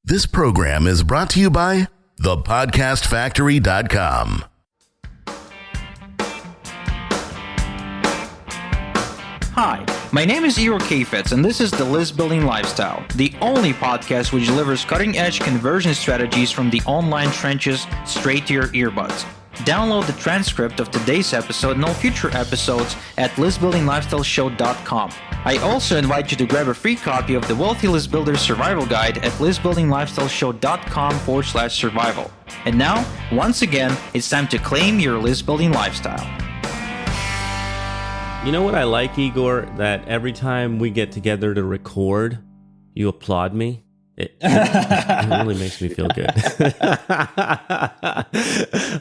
This program is brought to you by thepodcastfactory.com. Hi, my name is Igor Kheifets, and this is the List Building Lifestyle, the only podcast which delivers cutting-edge conversion strategies from the online trenches straight to your earbuds. Download the transcript of today's episode and all future episodes at listbuildinglifestyleshow.com. I also invite you to grab a free copy of the Wealthy List Builder Survival Guide at listbuildinglifestyleshow.com/survival. And now, once again, it's time to claim your list building lifestyle. You know what I like, Igor? That every time we get together to record, you applaud me. It really makes me feel good.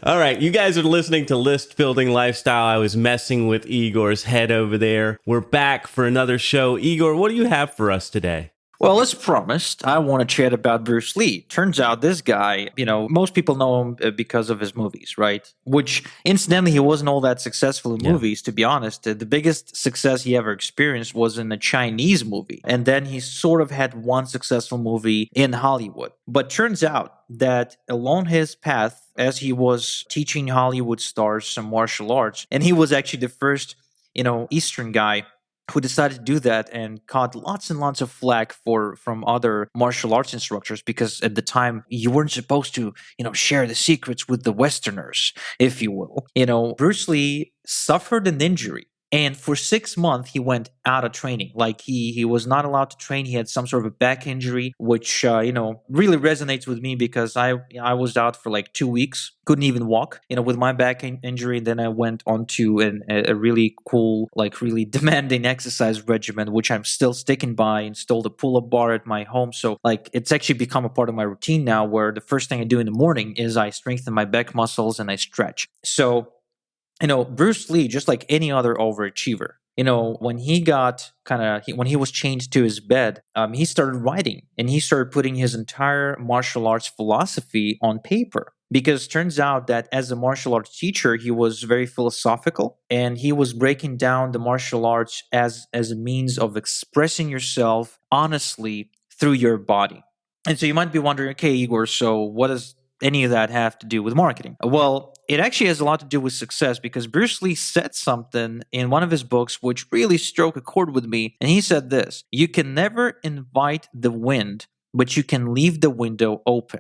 All right, you guys are listening to List Building Lifestyle. I was messing with Igor's head over there. We're back for another show. Igor, what do you have for us today? Well, as promised, I want to chat about Bruce Lee. Turns out this guy, most people know him because of his movies, right? Which, incidentally, he wasn't all that successful in movies, to be honest. The biggest success he ever experienced was in a Chinese movie. And then he sort of had one successful movie in Hollywood. But turns out that along his path, as he was teaching Hollywood stars some martial arts, and he was actually the first, Eastern guy who decided to do that and caught lots and lots of flack from other martial arts instructors because at the time you weren't supposed to, share the secrets with the Westerners, if you will. Bruce Lee suffered an injury. And for 6 months, he went out of training. Like he was not allowed to train. He had some sort of a back injury, which, really resonates with me because I was out for like 2 weeks, couldn't even walk, with my back injury. Then I went on to a really cool, like really demanding exercise regimen, which I'm still sticking by. Installed a pull-up bar at my home. So like it's actually become a part of my routine now where the first thing I do in the morning is I strengthen my back muscles and I stretch. So Bruce Lee, just like any other overachiever, when he when he was chained to his bed, he started writing and he started putting his entire martial arts philosophy on paper. Because turns out that as a martial arts teacher, he was very philosophical and he was breaking down the martial arts as a means of expressing yourself honestly through your body. And so you might be wondering, okay, Igor, so what does any of that have to do with marketing? Well, it actually has a lot to do with success because Bruce Lee said something in one of his books which really struck a chord with me. And he said this: you can never invite the wind, but you can leave the window open.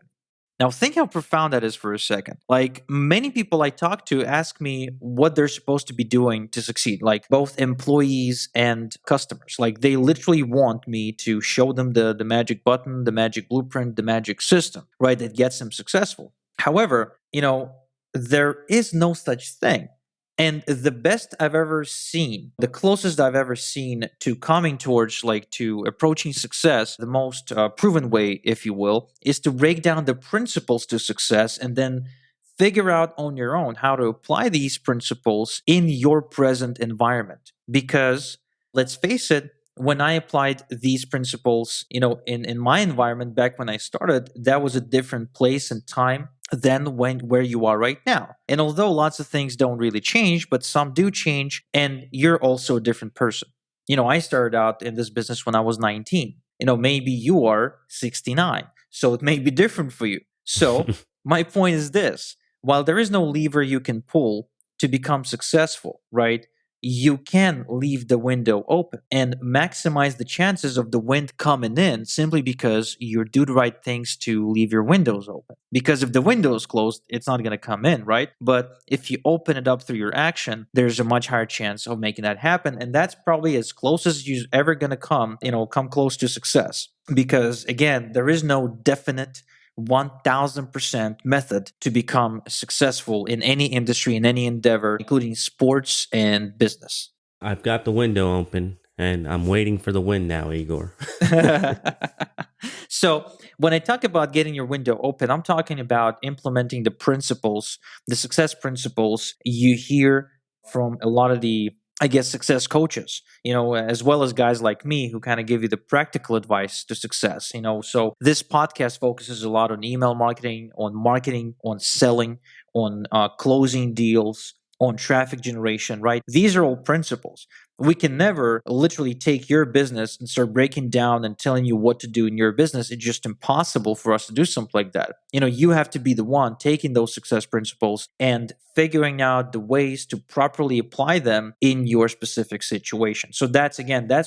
Now, think how profound that is for a second. Like, many people I talk to ask me what they're supposed to be doing to succeed, like both employees and customers. Like, they literally want me to show them the magic button, the magic blueprint, the magic system, right, that gets them successful. However, there is no such thing. And the best I've ever seen, the closest I've ever seen to coming towards, to approaching success, the most proven way, if you will, is to break down the principles to success and then figure out on your own how to apply these principles in your present environment. Because let's face it, when I applied these principles, in my environment back when I started, that was a different place and time than where you are right now. And although lots of things don't really change, but some do change, and you're also a different person. I started out in this business when I was 19. Maybe you are 69, so it may be different for you. So my point is this: while there is no lever you can pull to become successful, right? You can leave the window open and maximize the chances of the wind coming in simply because you do the right things to leave your windows open. Because if the window is closed, it's not going to come in, right? But if you open it up through your action, there's a much higher chance of making that happen. And that's probably as close as you're ever going to come close to success. Because again, there is no definite 1000% method to become successful in any industry, in any endeavor, including sports and business. I've got the window open and I'm waiting for the wind now, Igor. So when I talk about getting your window open, I'm talking about implementing the principles, the success principles you hear from a lot of the success coaches, as well as guys like me who kind of give you the practical advice to success, So this podcast focuses a lot on email marketing, on selling, on closing deals, on traffic generation, right? These are all principles. We can never literally take your business and start breaking down and telling you what to do in your business. It's just impossible for us to do something like that. You have to be the one taking those success principles and figuring out the ways to properly apply them in your specific situation. So that's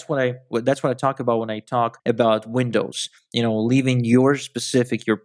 what I talk about when I talk about windows. Leaving your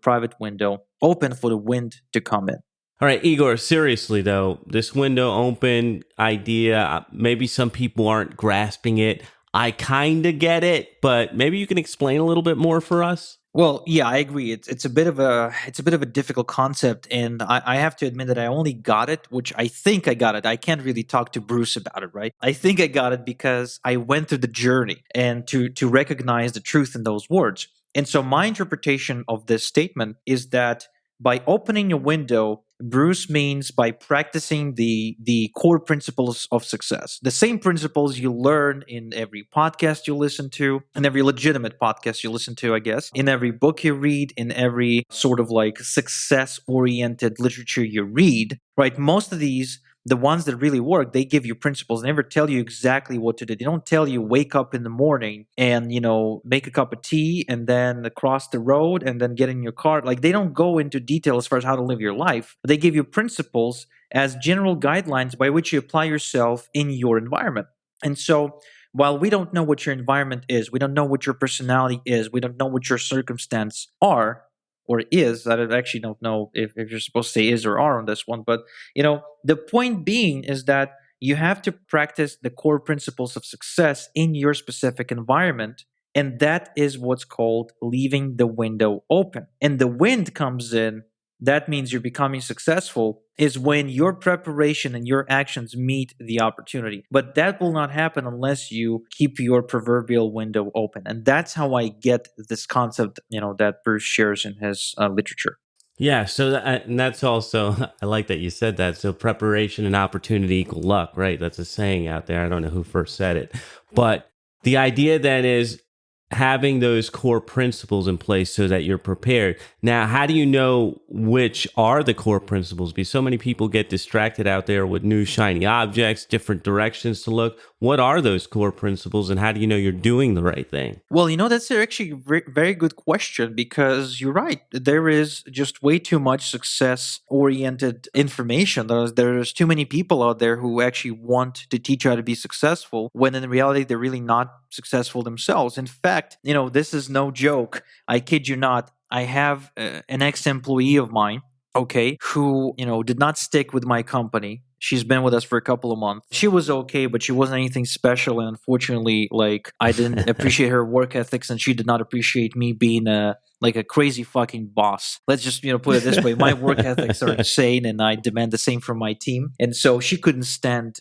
private window open for the wind to come in. All right, Igor, seriously though, this window open idea, maybe some people aren't grasping it. I kind of get it, but maybe you can explain a little bit more for us. Well, yeah, I agree. It's a bit of a difficult concept, and I have to admit that I only got it, which I think I got it. I can't really talk to Bruce about it, right? I think I got it because I went through the journey and to recognize the truth in those words. And so my interpretation of this statement is that by opening a window, Bruce means by practicing the core principles of success, the same principles you learn in every podcast you listen to, in every legitimate podcast you listen to, I guess, in every book you read, in every sort of like success-oriented literature you read, right? Most of these, the ones that really work, they give you principles. They never tell you exactly what to do. They don't tell you wake up in the morning and, make a cup of tea and then cross the road and then get in your car. Like, they don't go into detail as far as how to live your life. They give you principles as general guidelines by which you apply yourself in your environment. And so while we don't know what your environment is, we don't know what your personality is, we don't know what your circumstance are, or is. I actually don't know if you're supposed to say is or are on this one. But, the point being is that you have to practice the core principles of success in your specific environment. And that is what's called leaving the window open. And the wind comes in. That means you're becoming successful is when your preparation and your actions meet the opportunity. But that will not happen unless you keep your proverbial window open. And that's how I get this concept, that Bruce shares in his literature. Yeah, so and that's also, I like that you said that. So preparation and opportunity equal luck, right? That's a saying out there. I don't know who first said it. But the idea then is having those core principles in place so that you're prepared. Now, how do you know which are the core principles? Because so many people get distracted out there with new shiny objects, different directions to look. What are those core principles and how do you know you're doing the right thing? Well, that's actually a very good question because you're right. There is just way too much success-oriented information. There's too many people out there who actually want to teach you how to be successful when in reality they're really not successful themselves. In fact, this is no joke. I kid you not. I have an ex-employee of mine, okay, who, did not stick with my company. She's been with us for a couple of months. She was okay, but she wasn't anything special. And unfortunately, I didn't appreciate her work ethics and she did not appreciate me being a crazy fucking boss. Let's just, put it this way. My work ethics are insane and I demand the same from my team. And so she couldn't stand,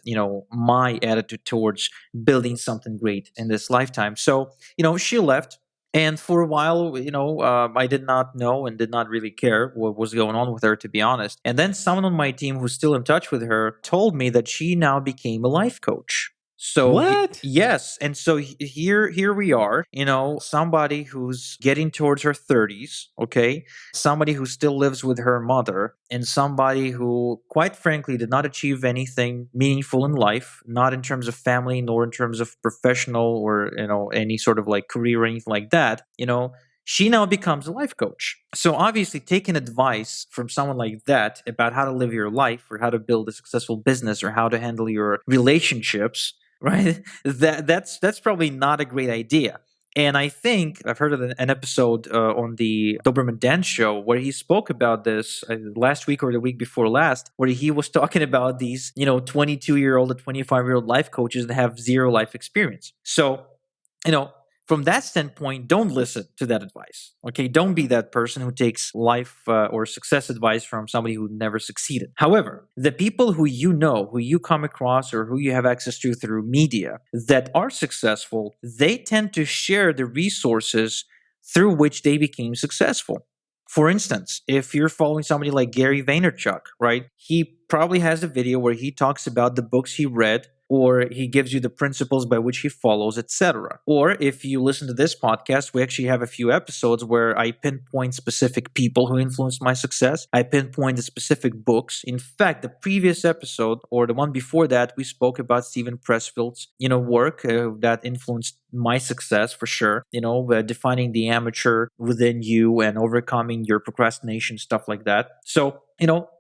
my attitude towards building something great in this lifetime. So, she left. And for a while, I did not know and did not really care what was going on with her, to be honest. And then someone on my team who's still in touch with her told me that she now became a life coach. So what? Yes, and so here we are, somebody who's getting towards her 30s, okay? Somebody who still lives with her mother and somebody who quite frankly did not achieve anything meaningful in life, not in terms of family nor in terms of professional or, any sort of career or anything like that, she now becomes a life coach. So obviously taking advice from someone like that about how to live your life or how to build a successful business or how to handle your relationships, right? That's probably not a great idea. And I think I've heard of an episode on the Doberman Dan show where he spoke about this last week or the week before last, where he was talking about these, 22-year-old or 25-year-old life coaches that have zero life experience. So, from that standpoint, don't listen to that advice. Okay, don't be that person who takes life or success advice from somebody who never succeeded. However, the people who who you come across or who you have access to through media that are successful, they tend to share the resources through which they became successful. For instance, if you're following somebody like Gary Vaynerchuk, right? He probably has a video where he talks about the books he read or he gives you the principles by which he follows, etc. Or if you listen to this podcast, we actually have a few episodes where I pinpoint specific people who influenced my success. I pinpoint the specific books. In fact, the previous episode or the one before that, we spoke about Stephen Pressfield's, work that influenced my success for sure. Defining the amateur within you and overcoming your procrastination, stuff like that. So,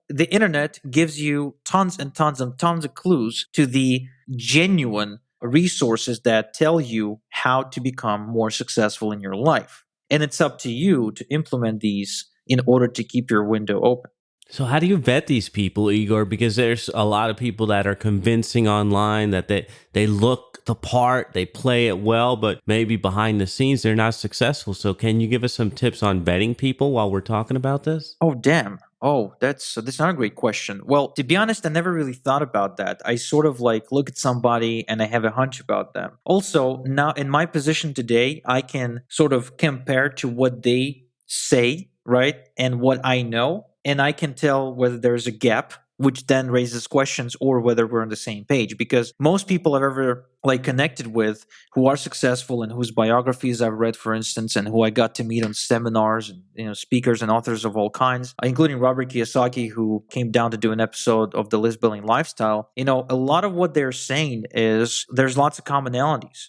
the internet gives you tons and tons and tons of clues to the genuine resources that tell you how to become more successful in your life. And it's up to you to implement these in order to keep your window open. So how do you vet these people, Igor? Because there's a lot of people that are convincing online that they look the part, they play it well, but maybe behind the scenes they're not successful. So can you give us some tips on vetting people while we're talking about this? Oh, damn. Oh, that's not a great question. Well, to be honest, I never really thought about that. I sort of look at somebody and I have a hunch about them. Also, now in my position today, I can sort of compare to what they say, right? And what I know. And I can tell whether there's a gap, which then raises questions, or whether we're on the same page. Because most people I've ever connected with who are successful and whose biographies I've read, for instance, and who I got to meet on seminars and speakers and authors of all kinds, including Robert Kiyosaki, who came down to do an episode of the List Building Lifestyle. A lot of what they're saying is there's lots of commonalities.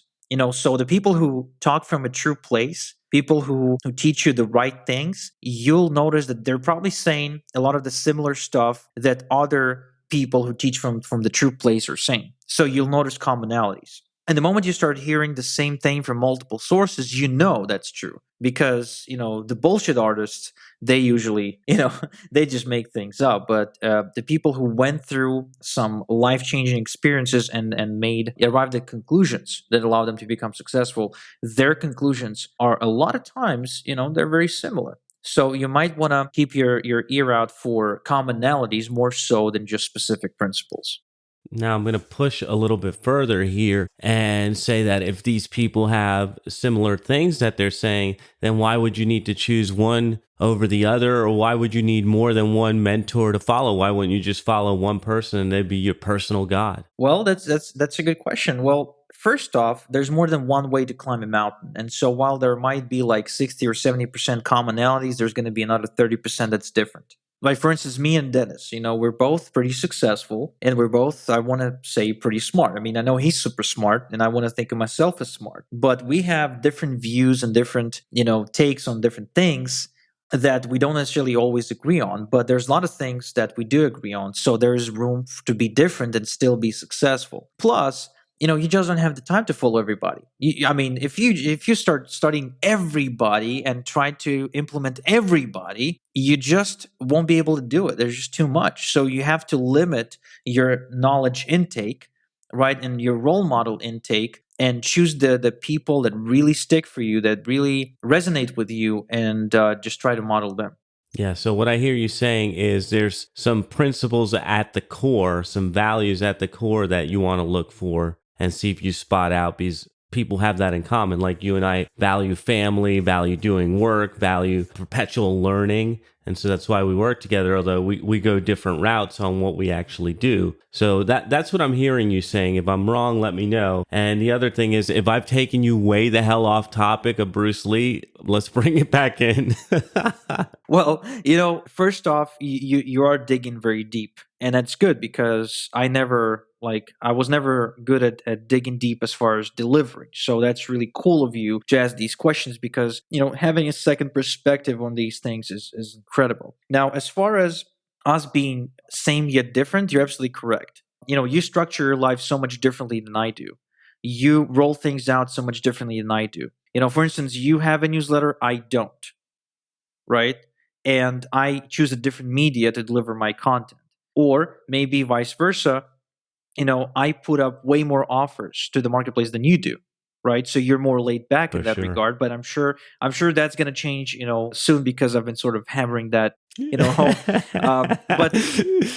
So the people who talk from a true place, people who teach you the right things, you'll notice that they're probably saying a lot of the similar stuff that other people who teach from the true place are saying. So you'll notice commonalities. And the moment you start hearing the same thing from multiple sources, that's true. Because, the bullshit artists, they usually, they just make things up. But the people who went through some life-changing experiences and arrived at conclusions that allow them to become successful, their conclusions are a lot of times, they're very similar. So you might want to keep your ear out for commonalities more so than just specific principles. Now, I'm going to push a little bit further here and say that if these people have similar things that they're saying, then why would you need to choose one over the other? Or why would you need more than one mentor to follow? Why wouldn't you just follow one person and they'd be your personal God? Well, that's a good question. Well, first off, there's more than one way to climb a mountain. And so while there might be 60 or 70% commonalities, there's going to be another 30% that's different. For instance, me and Dennis, we're both pretty successful and we're both, I want to say, pretty smart. I mean, I know he's super smart and I want to think of myself as smart, but we have different views and different, takes on different things that we don't necessarily always agree on, but there's a lot of things that we do agree on. So there's room to be different and still be successful. Plus, you just don't have the time to follow everybody. If you start studying everybody and try to implement everybody, you just won't be able to do it. There's just too much. So you have to limit your knowledge intake, right, and your role model intake, and choose the people that really stick for you, that really resonate with you, and just try to model them. Yeah, so what I hear you saying is there's some principles at the core, some values at the core that you want to look for and see if you spot out, because people have that in common. Like you and I value family, value doing work, value perpetual learning. And so that's why we work together, although we go different routes on what we actually do. So that's what I'm hearing you saying. If I'm wrong, let me know. And the other thing is, if I've taken you way the hell off topic of Bruce Lee, let's bring it back in. Well, first off, you are digging very deep. And that's good because I was never good at digging deep as far as delivery. So that's really cool of you to ask these questions because, having a second perspective on these things is incredible. Now, as far as us being same yet different, you're absolutely correct. You structure your life so much differently than I do. You roll things out so much differently than I do. For instance, you have a newsletter, I don't, right? And I choose a different media to deliver my content. Or maybe vice versa, I put up way more offers to the marketplace than you do. right? So you're more laid back in For that sure. regard. But I'm sure that's going to change, soon, because I've been sort of hammering that, home. But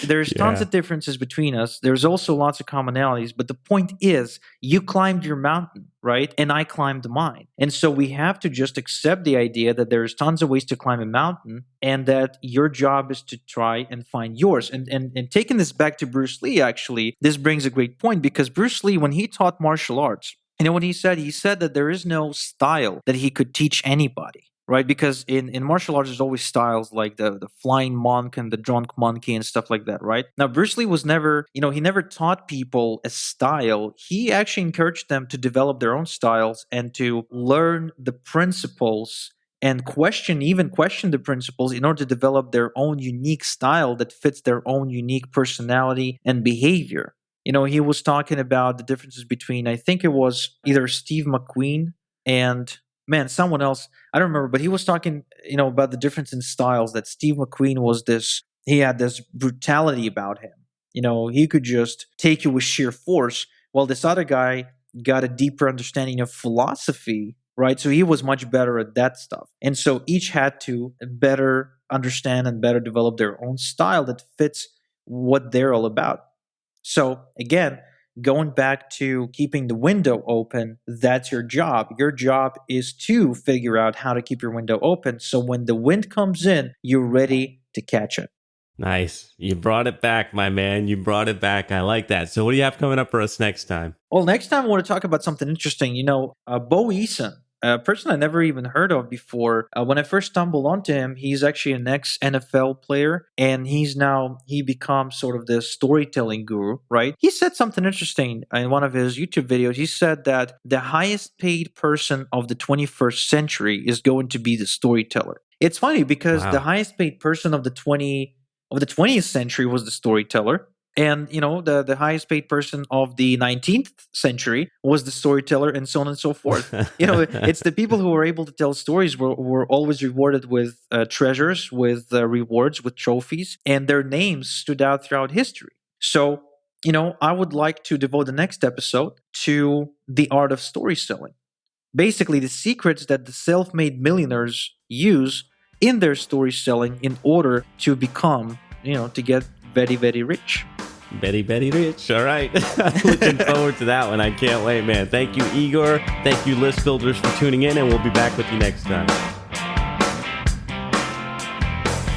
there's tons Yeah. of differences between us. There's also lots of commonalities. But the point is, you climbed your mountain, right? And I climbed mine. And so we have to just accept the idea that there's tons of ways to climb a mountain, and that your job is to try and find yours. And taking this back to Bruce Lee, actually, this brings a great point, because Bruce Lee, when he taught martial arts, what he said? He said that there is no style that he could teach anybody, right? Because in martial arts, there's always styles like the flying monk and the drunk monkey and stuff like that, right? Now, Bruce Lee was never, he never taught people a style. He actually encouraged them to develop their own styles and to learn the principles and question the principles in order to develop their own unique style that fits their own unique personality and behavior. He was talking about the differences between, I think it was either Steve McQueen and, man, someone else. I don't remember, but he was talking, about the difference in styles, that Steve McQueen he had this brutality about him. He could just take you with sheer force, while this other guy got a deeper understanding of philosophy, right? So he was much better at that stuff. And so each had to better understand and better develop their own style that fits what they're all about. So again, going back to keeping the window open, that's your job. Your job is to figure out how to keep your window open, so when the wind comes in, you're ready to catch it. Nice. You brought it back, my man. You brought it back. I like that. So what do you have coming up for us next time? Well, next time I want to talk about something interesting. Bo Eason, a person I never even heard of before. When I first stumbled onto him, he's actually an ex-NFL player, and he becomes sort of the storytelling guru, right? He said something interesting in one of his YouTube videos. He said that the highest paid person of the 21st century is going to be the storyteller. It's funny because the highest paid person of the 20th century was the storyteller. And, the highest paid person of the 19th century was the storyteller, and so on and so forth. It's the people who were able to tell stories were always rewarded with treasures, with rewards, with trophies, and their names stood out throughout history. So, I would like to devote the next episode to the art of storytelling. Basically, the secrets that the self-made millionaires use in their storytelling in order to become, to get very, very rich. Very, very rich. All right. Looking forward to that one. I can't wait, man. Thank you, Igor. Thank you, list builders, for tuning in, and we'll be back with you next time.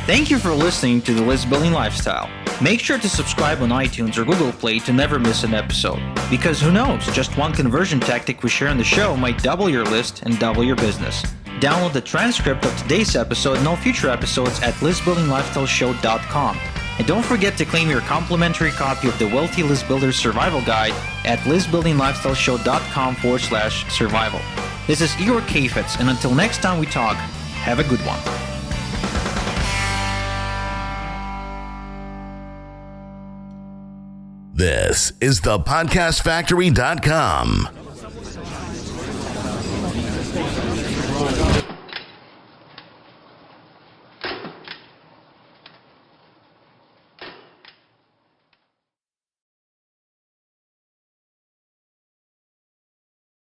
Thank you for listening to The List Building Lifestyle. Make sure to subscribe on iTunes or Google Play to never miss an episode. Because who knows, just one conversion tactic we share on the show might double your list and double your business. Download the transcript of today's episode and all future episodes at listbuildinglifestyleshow.com. And don't forget to claim your complimentary copy of the Wealthy List Builders Survival Guide at listbuildinglifestyleshow.com/survival. This is Igor Kheifets, and until next time we talk, have a good one. This is the podcastfactory.com.